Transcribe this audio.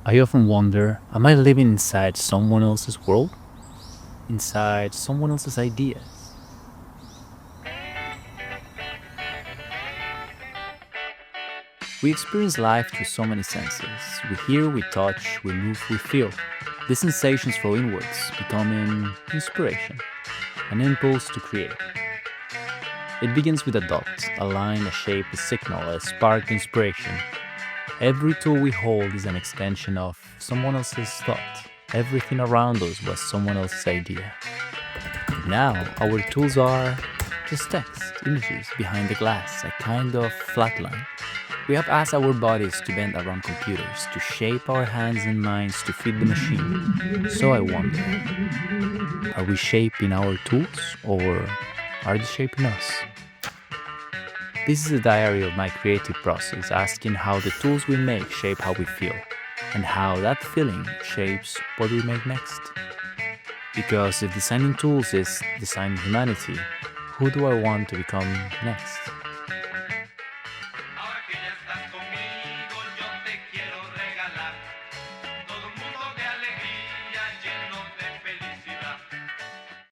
I often wonder, am I living inside someone else's world? Inside someone else's ideas? We experience life through so many senses. We hear, we touch, we move, we feel. These sensations flow inwards, becoming inspiration, an impulse to create. It begins with a dot, a line, a shape, a signal, a spark, inspiration. Every tool we hold is an extension of someone else's thought. Everything around us was someone else's idea. Now, our tools are just text, images behind the glass, a kind of flat line. We have asked our bodies to bend around computers, to shape our hands and minds to fit the machine. So I wonder, are we shaping our tools or are they shaping us? This is a diary of my creative process, asking how the tools we make shape how we feel, and how that feeling shapes what we make next. Because if designing tools is designing humanity, who do I want to become next?